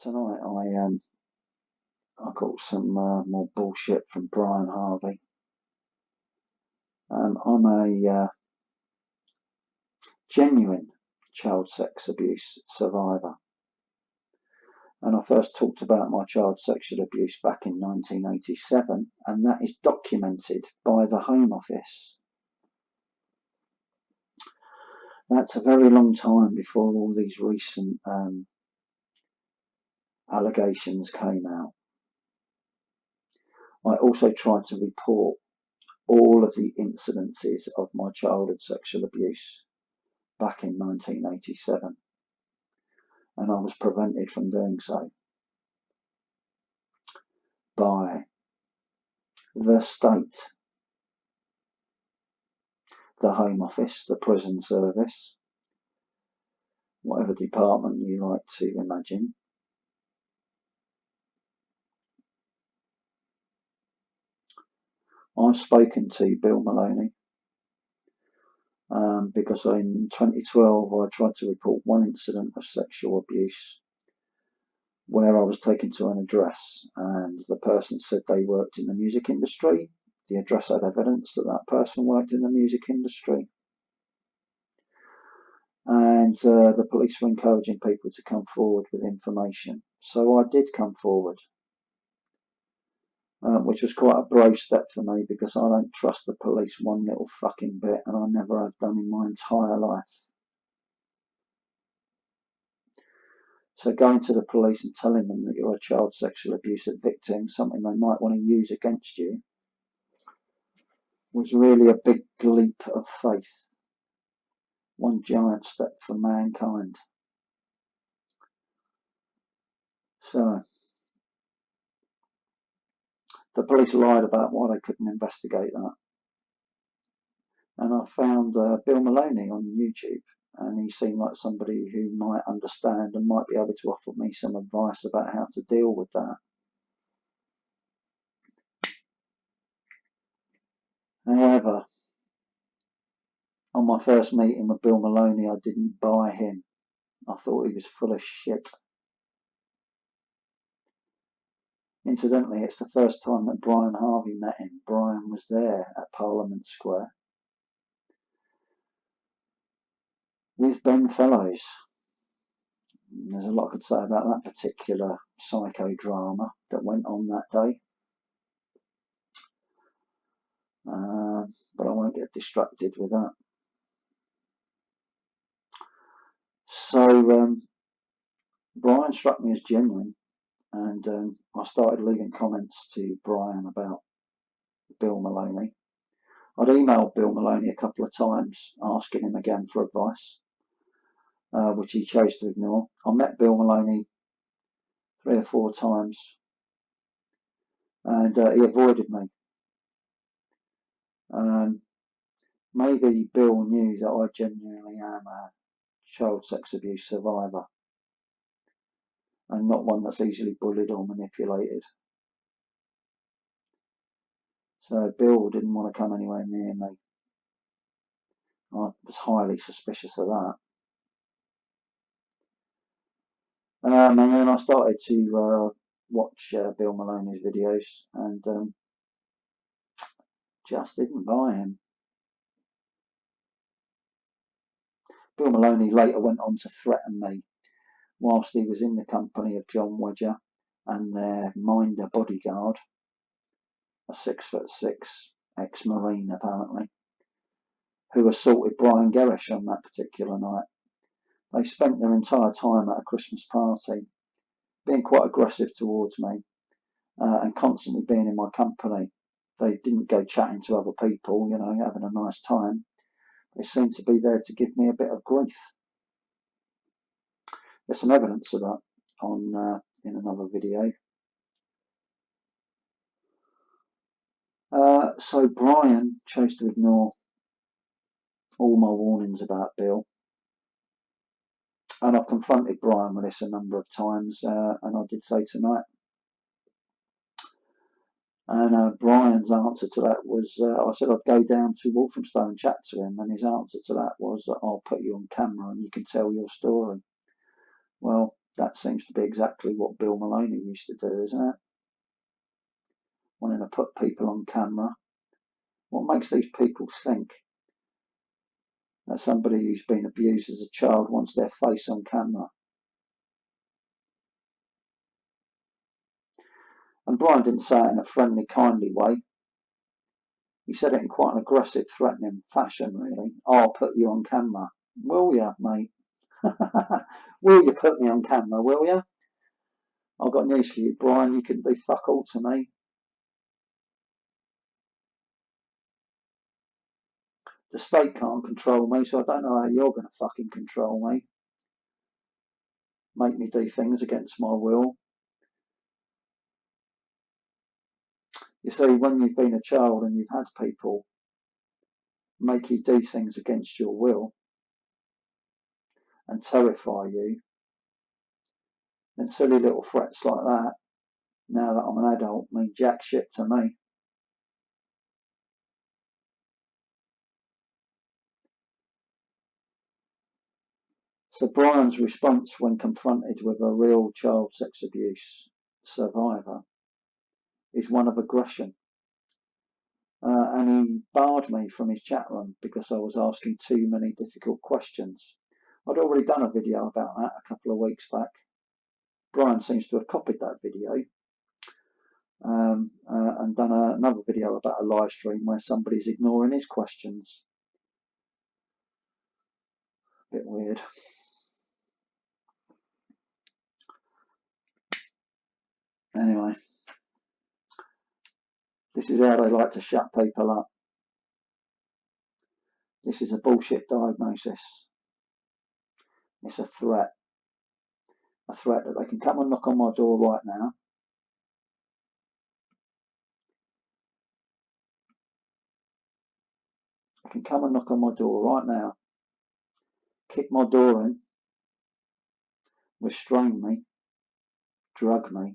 Tonight I got some more bullshit from Brian Harvey. I'm a genuine child sex abuse survivor, and I first talked about my child sexual abuse back in 1987, and that is documented by the Home Office. That's a very long time before all these recent allegations came out. I also tried to report all of the incidences of my childhood sexual abuse back in 1987, and I was prevented from doing so by the state, the Home Office, the Prison Service, whatever department you like to imagine. I've spoken to Bill Maloney because in 2012 I tried to report one incident of sexual abuse where I was taken to an address and the person said they worked in the music industry. The address had evidence that that person worked in the music industry, and the police were encouraging people to come forward with information. So I did come forward, which was quite a brave step for me because I don't trust the police one little fucking bit, and I never have done in my entire life. So going to the police and telling them that you're a child sexual abuse victim, something they might want to use against you, was really a big leap of faith. One giant step for mankind. So the police lied about why they couldn't investigate that. And I found Bill Maloney on YouTube, and he seemed like somebody who might understand and might be able to offer me some advice about how to deal with that. However, on my first meeting with Bill Maloney, I didn't buy him. I thought he was full of shit. Incidentally, it's the first time that Brian Harvey met him. Brian was there at Parliament Square with Ben Fellows. There's a lot I could say about that particular psychodrama that went on that day. But I won't get distracted with that. So Brian struck me as genuine, and I started leaving comments to Brian about Bill Maloney. I'd emailed Bill Maloney a couple of times asking him again for advice, which he chose to ignore. I met Bill Maloney 3 or 4 times, and he avoided me. Maybe Bill knew that I genuinely am a child sex abuse survivor and not one that's easily bullied or manipulated. So Bill didn't want to come anywhere near me. I was highly suspicious of that. And then I started to watch Bill Maloney's videos and just didn't buy him. Bill Maloney later went on to threaten me whilst he was in the company of John Wedger and their minder bodyguard, a 6'6" ex-Marine apparently, who assaulted Brian Gerrish on that particular night. They spent their entire time at a Christmas party being quite aggressive towards me and constantly being in my company. They didn't go chatting to other people, having a nice time. They seemed to be there to give me a bit of grief. There's some evidence of that on in another video. So Brian chose to ignore all my warnings about Bill, and I've confronted Brian with this a number of times, and I did say tonight. And Brian's answer to that was, I said I'd go down to Walthamstow and chat to him, and his answer to that was, I'll put you on camera and you can tell your story. Well, That seems to be exactly what Bill Maloney used to do, isn't it? Wanting to put people on camera. What makes these people think that somebody who's been abused as a child wants their face on camera? And Brian didn't say it in a friendly, kindly way. He said it in quite an aggressive, threatening fashion, really. I'll put you on camera. Will ya, mate? Will you put me on camera, will ya? I've got news for you, Brian. You can do fuck all to me. The state can't control me, so I don't know how you're going to fucking control me. Make me do things against my will. You see, when you've been a child and you've had people make you do things against your will and terrify you, then silly little threats like that, now that I'm an adult, mean jack shit to me. So Brian's response when confronted with a real child sex abuse survivor is one of aggression. And he barred me from his chat room because I was asking too many difficult questions. I'd already done a video about that a couple of weeks back. Brian seems to have copied that video and done another video about a live stream where somebody's ignoring his questions. Bit weird. Anyway, this is how they like to shut people up. This is a bullshit diagnosis. It's a threat. A threat that they can come and knock on my door right now. They can come and knock on my door right now, kick my door in, restrain me, drug me,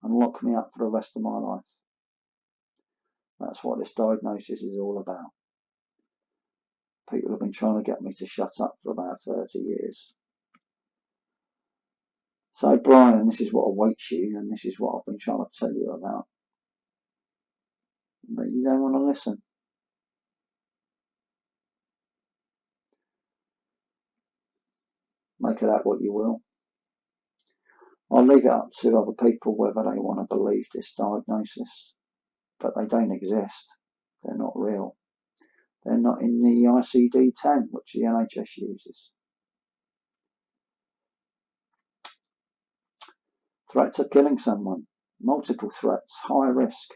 and lock me up for the rest of my life. That's what this diagnosis is all about. People have been trying to get me to shut up for about 30 years. So, Brian, this is what awaits you, and this is what I've been trying to tell you about. But you don't want to listen. Make of that what you will. I'll leave it up to other people whether they want to believe this diagnosis. But they don't exist. They're not real. They're not in the ICD-10, which the NHS uses. Threats of killing someone. Multiple threats. High risk.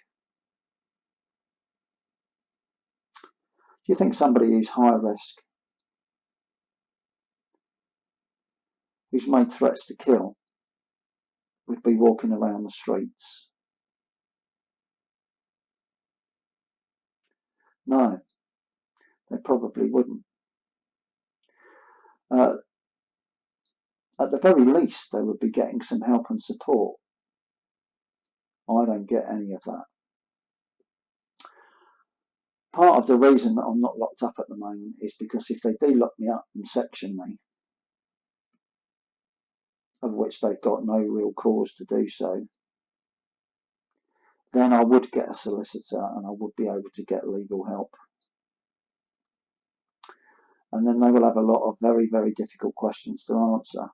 Do you think somebody who's high risk, who's made threats to kill, would be walking around the streets? No, they probably wouldn't. At the very least, they would be getting some help and support. I don't get any of that. Part of the reason that I'm not locked up at the moment is because if they do lock me up and section me, of which they've got no real cause to do so, then I would get a solicitor and I would be able to get legal help. And then they will have a lot of very, very difficult questions to answer.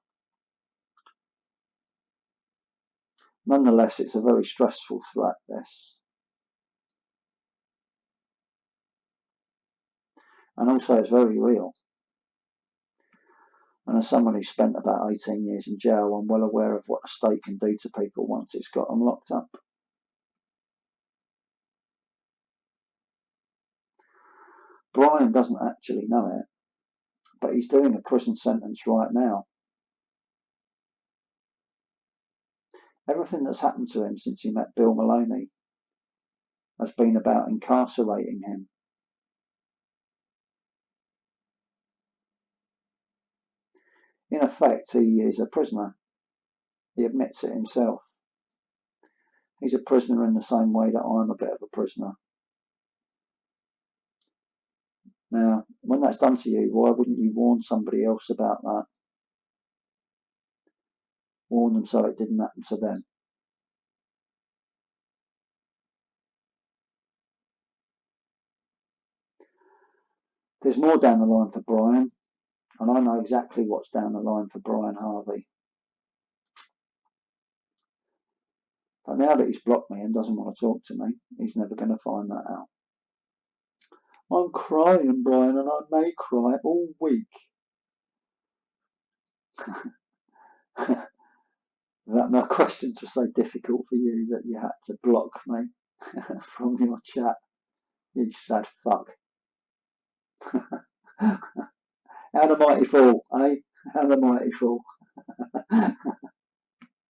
Nonetheless, it's a very stressful threat, this. And also it's very real. And as someone who spent about 18 years in jail, I'm well aware of what the state can do to people once it's got them locked up. Brian doesn't actually know it, but he's doing a prison sentence right now. Everything that's happened to him since he met Bill Maloney has been about incarcerating him. In effect, he is a prisoner. He admits it himself. He's a prisoner in the same way that I'm a bit of a prisoner. Now, when that's done to you, why wouldn't you warn somebody else about that? Warn them so it didn't happen to them. There's more down the line for Brian, and I know exactly what's down the line for Brian Harvey. But now that he's blocked me and doesn't want to talk to me, he's never going to find that out. I'm crying, Brian, and I may cry all week. That my questions were so difficult for you that you had to block me from your chat. You sad fuck. How the mighty fall, eh? How the mighty fall.